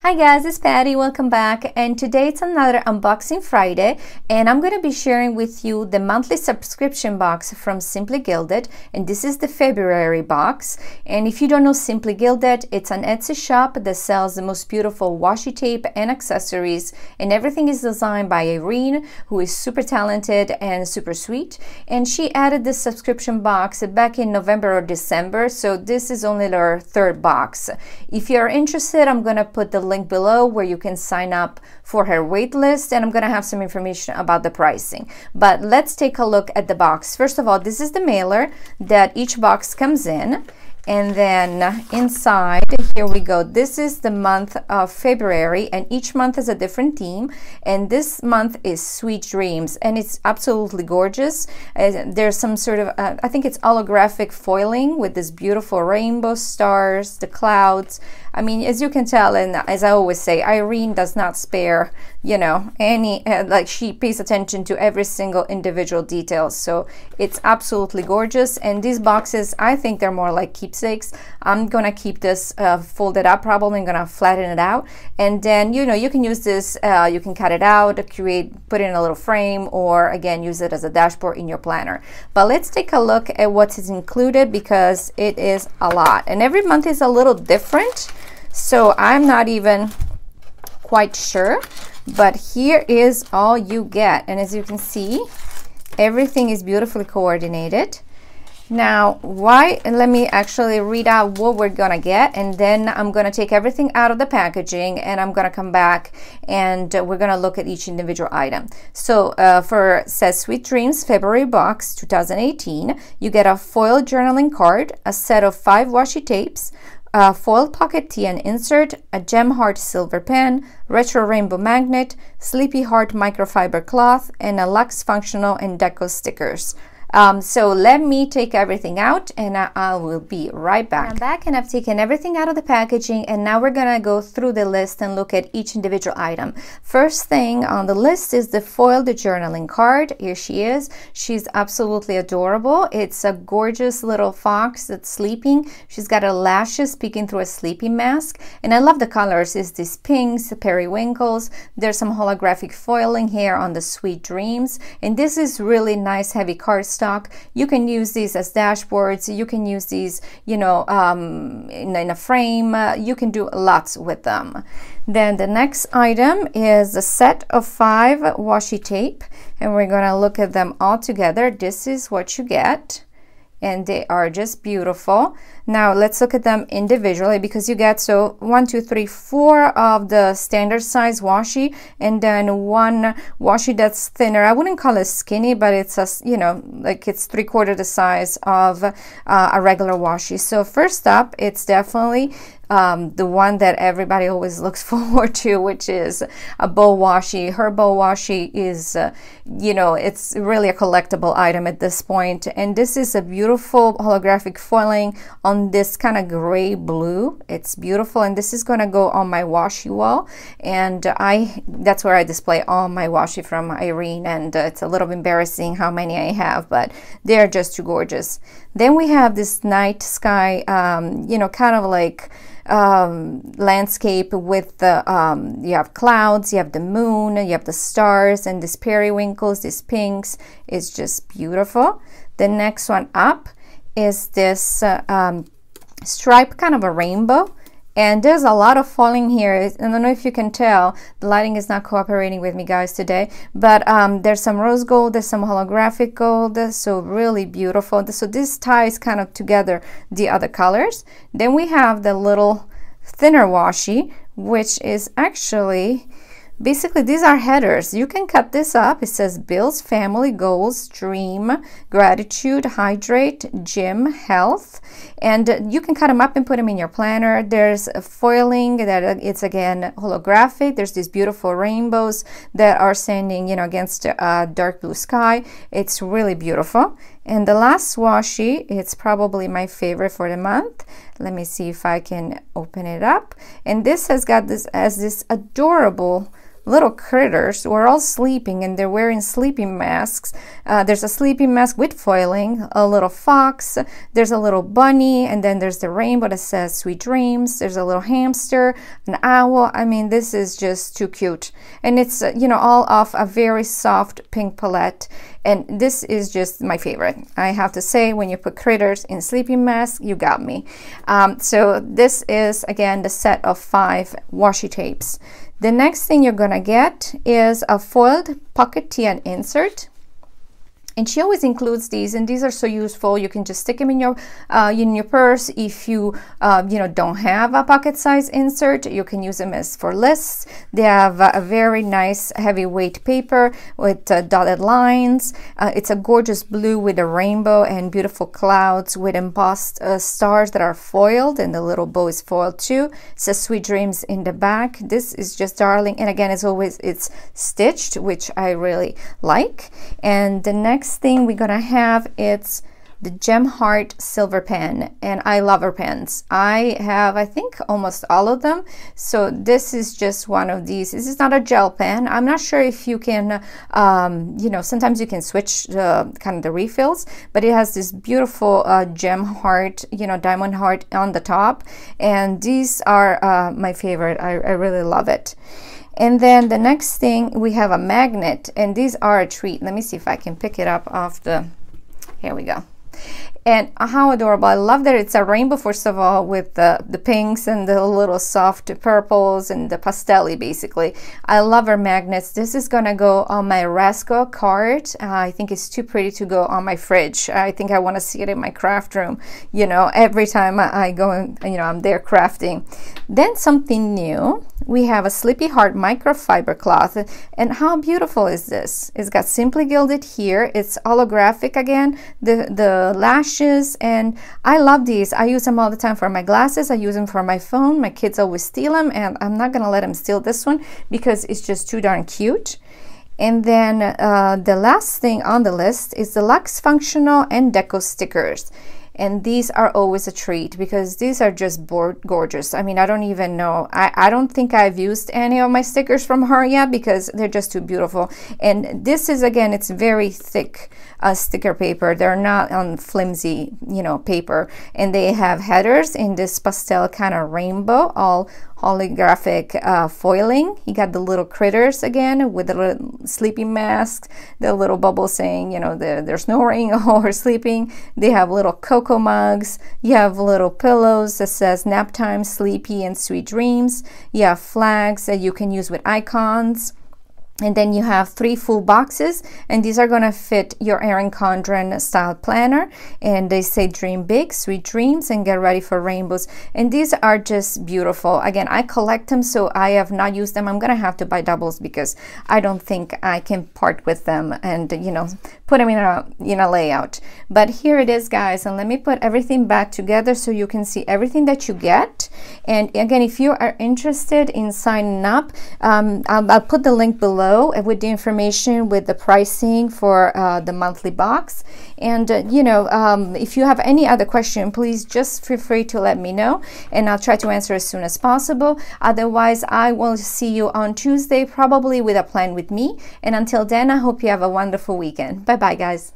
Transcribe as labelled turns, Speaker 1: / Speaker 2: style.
Speaker 1: Hi guys, it's Patty. Welcome back, and today it's another unboxing Friday, and I'm going to be sharing with you the monthly subscription box from Simply Gilded, and this is the February box. And if you don't know Simply Gilded, it's an Etsy shop that sells the most beautiful washi tape and accessories, and everything is designed by Irene, who is super talented and super sweet. And she added this subscription box back in November or December, so this is only their third box. If you're interested, I'm going to put the link below where you can sign up for her wait list, and I'm going to have some information about the pricing. But let's take a look at the box. First of all, this is the mailer that each box comes in. And then inside, here we go. This is the month of February, and each month has a different theme. And this month is Sweet Dreams, and it's absolutely gorgeous. There's some sort of, I think it's holographic foiling with this beautiful rainbow, stars, the clouds. I mean, as you can tell, and as I always say, Irene does not spare, you know, any, like she pays attention to every single individual detail. So it's absolutely gorgeous. And these boxes, I think they're more like keepsakes. I'm gonna keep this folded up, probably. I'm gonna flatten it out, and then, you know, you can use this, you can cut it out, put it in a little frame, or again use it as a dashboard in your planner. But let's take a look at what is included, because it is a lot, and every month is a little different, so I'm not even quite sure. But here is all you get, and as you can see, everything is beautifully coordinated. Now, let me actually read out what we're gonna get, and then I'm gonna take everything out of the packaging, and I'm gonna come back and we're gonna look at each individual item. So says Sweet Dreams February box 2018, you get a foil journaling card, a set of 5 washi tapes, a foil pocket tee and insert, a gem heart silver pen, retro rainbow magnet, sleepy heart microfiber cloth, and a luxe functional and deco stickers. So let me take everything out, and I will be right back. I'm back, and I've taken everything out of the packaging, and now we're gonna go through the list and look at each individual item. First thing on the list is the foiled journaling card. Here she is. She's absolutely adorable. It's a gorgeous little fox that's sleeping. She's got her lashes peeking through a sleeping mask, and I love the colors. It's these pinks, periwinkles. There's some holographic foiling here on the Sweet Dreams, and this is really nice heavy cardstock. You can use these as dashboards. You can use these, you know, in a frame. You can do lots with them. Then the next item is a set of 5 washi tape, and we're going to look at them all together. This is what you get, and they are just beautiful. Now let's look at them individually, because you get 4 of the standard size washi, and then 1 washi that's thinner. I wouldn't call it skinny, but it's a, you know, like it's 3/4 the size of a regular washi. So first up, it's definitely the one that everybody always looks forward to, which is a bow washi. Her bow washi is, you know, it's really a collectible item at this point. And this is a beautiful holographic foiling on this kind of gray blue. It's beautiful, and this is going to go on my washi wall. And that's where I display all my washi from Irene, and it's a little embarrassing how many I have, but they're just too gorgeous. Then we have this night sky, you know, kind of like landscape with the you have clouds, you have the moon, you have the stars, and these periwinkles, these pinks. It's just beautiful. The next one up is this stripe, kind of a rainbow, and there's a lot of foiling here. I don't know if you can tell, the lighting is not cooperating with me guys today, but there's some rose gold, there's some holographic gold, so really beautiful. So this ties kind of together the other colors. Then we have the little thinner washi, which is actually basically, these are headers. You can cut this up. It says bills, family, goals, dream, gratitude, hydrate, gym, health, and you can cut them up and put them in your planner. There's a foiling that it's again holographic. There's these beautiful rainbows that are standing, you know, against a dark blue sky. It's really beautiful. And the last washi, it's probably my favorite for the month. Let me see if I can open it up. And this has got this as this adorable little critters who are all sleeping, and they're wearing sleeping masks. There's a sleeping mask with foiling, a little fox, there's a little bunny, and then there's the rainbow that says sweet dreams. There's a little hamster, an owl. I mean, this is just too cute. And it's, you know, all off a very soft pink palette. And this is just my favorite. I have to say, when you put critters in sleeping mask, you got me. So this is, again, the set of 5 washi tapes. The next thing you're gonna get is a foiled pocket tee and insert. And she always includes these, and these are so useful. You can just stick them in your purse. If you you know, don't have a pocket size insert, you can use them as for lists. They have a very nice heavyweight paper with dotted lines. It's a gorgeous blue with a rainbow and beautiful clouds with embossed stars that are foiled, and the little bow is foiled too. It says sweet dreams in the back. This is just darling, and again, as always, it's stitched, which I really like. And the next thing we're gonna have, it's the Gem Heart silver pen, and I love her pens. I have, I think, almost all of them. So this is just one of these. This is not a gel pen. I'm not sure if you can, you know, sometimes you can switch kind of the refills, but it has this beautiful gem heart, you know, diamond heart on the top, and these are my favorite. I really love it. And then the next thing, we have a magnet, and these are a treat. Let me see if I can pick it up off the, here we go. And how adorable. I love that it's a rainbow, first of all, with the pinks and the little soft purples and the pastel-y, basically. I love our magnets. This is gonna go on my Rascal card. I think it's too pretty to go on my fridge. I think I want to see it in my craft room, you know, every time I go and, you know, I'm there crafting. Then something new, we have a Sleepy Heart microfiber cloth. And how beautiful is this? It's got Simply Gilded here. It's holographic again, the lashes, and I love these. I use them all the time for my glasses. I use them for my phone. My kids always steal them, and I'm not gonna let them steal this one because it's just too darn cute. And then the last thing on the list is the Luxe Functional and Deco stickers. And these are always a treat because these are just gorgeous. I mean, I don't even know. I don't think I've used any of my stickers from her yet because they're just too beautiful. And this is, again, it's very thick sticker paper. They're not on flimsy, you know, paper. And they have headers in this pastel kind of rainbow, all holographic foiling. You got the little critters again with the little sleeping masks, the little bubble saying, you know, they're snoring or sleeping. They have little cocoa mugs. You have little pillows that says nap time, sleepy, and sweet dreams. You have flags that you can use with icons. And then you have 3 full boxes, and these are gonna fit your Erin Condren style planner. And they say dream big, sweet dreams, and get ready for rainbows. And these are just beautiful. Again, I collect them, so I have not used them. I'm gonna have to buy doubles because I don't think I can part with them and, you know, put them in a layout. But here it is, guys, and let me put everything back together so you can see everything that you get. And again, if you are interested in signing up, I'll put the link below with the information, with the pricing for the monthly box. And you know, if you have any other question, please just feel free to let me know, and I'll try to answer as soon as possible. Otherwise, I will see you on Tuesday, probably with a plan with me. And until then, I hope you have a wonderful weekend. Bye bye, guys.